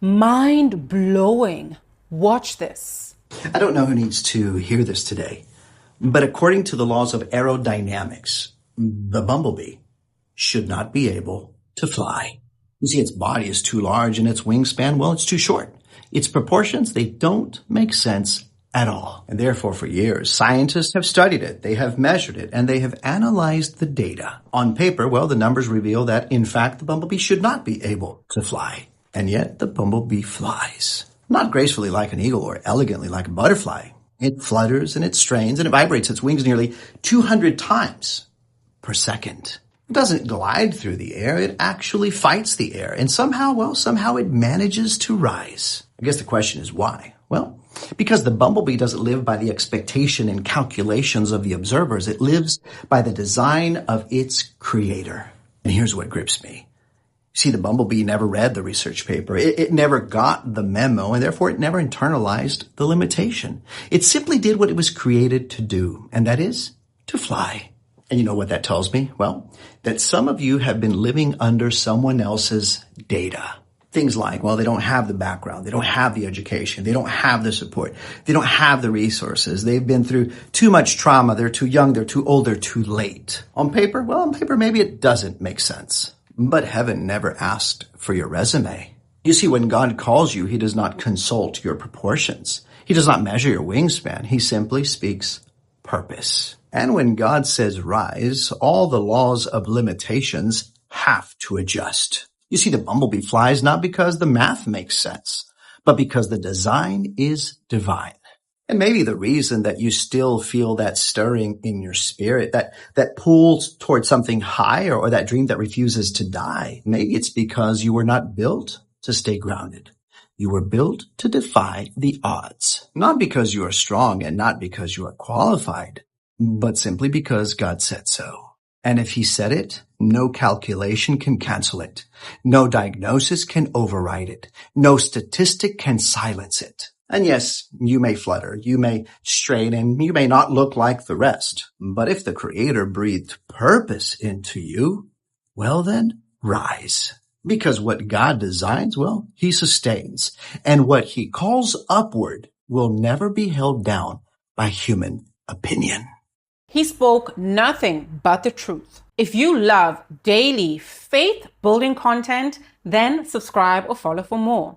Mind blowing. Watch this. I don't know who needs to hear this today, but according to the laws of aerodynamics, the bumblebee should not be able to fly. You see, its body is too large and its wingspan, well, it's too short. Its proportions, they don't make sense at all. And therefore, for years, scientists have studied it, they have measured it, and they have analyzed the data. On paper, well, the numbers reveal that, in fact, the bumblebee should not be able to fly. And yet, the bumblebee flies. Not gracefully like an eagle or elegantly like a butterfly. It flutters and it strains and it vibrates its wings nearly 200 times per second. It doesn't glide through the air, it actually fights the air. And somehow it manages to rise. I guess the question is why? Well, because the bumblebee doesn't live by the expectation and calculations of the observers. It lives by the design of its creator. And here's what grips me. See, the bumblebee never read the research paper. It never got the memo, and therefore it never internalized the limitation. It simply did what it was created to do, and that is to fly. And you know what that tells me? Well, that some of you have been living under someone else's data. Things like, well, they don't have the background, they don't have the education, they don't have the support, they don't have the resources, they've been through too much trauma, they're too young, they're too old, they're too late. On paper, maybe it doesn't make sense. But heaven never asked for your resume. You see, when God calls you, he does not consult your proportions. He does not measure your wingspan. He simply speaks purpose. And when God says rise, all the laws of limitations have to adjust. You see, the bumblebee flies not because the math makes sense, but because the design is divine. And maybe the reason that you still feel that stirring in your spirit, that pulls towards something higher, or that dream that refuses to die, maybe it's because you were not built to stay grounded. You were built to defy the odds. Not because you are strong and not because you are qualified, but simply because God said so. And if he said it, no calculation can cancel it. No diagnosis can override it. No statistic can silence it. And yes, you may flutter, you may strain, and you may not look like the rest. But if the Creator breathed purpose into you, well then, rise. Because what God designs, well, he sustains. And what he calls upward will never be held down by human opinion. He spoke nothing but the truth. If you love daily faith-building content, then subscribe or follow for more.